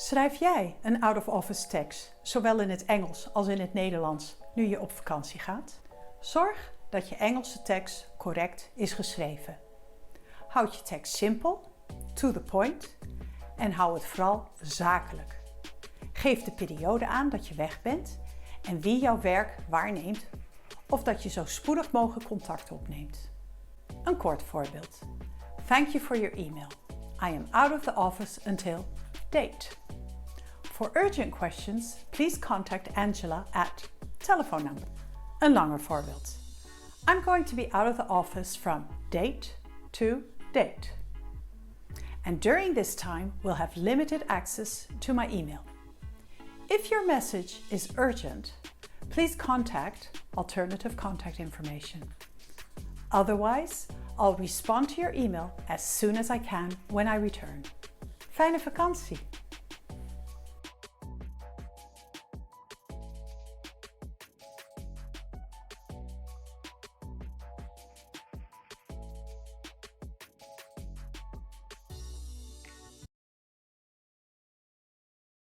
Schrijf jij een out-of-office tekst, zowel in het Engels als in het Nederlands, nu je op vakantie gaat? Zorg dat je Engelse tekst correct is geschreven. Houd je tekst simpel, to the point en hou het vooral zakelijk. Geef de periode aan dat je weg bent en wie jouw werk waarneemt of dat je zo spoedig mogelijk contact opneemt. Een kort voorbeeld. Thank you for your email. I am out of the office until date. For urgent questions, please contact Angela at telephone number. Een langer voorbeeld. I'm going to be out of the office from date to date. And during this time, we'll have limited access to my email. If your message is urgent, please contact alternative contact information. Otherwise, I'll respond to your email as soon as I can when I return. Fijne vakantie!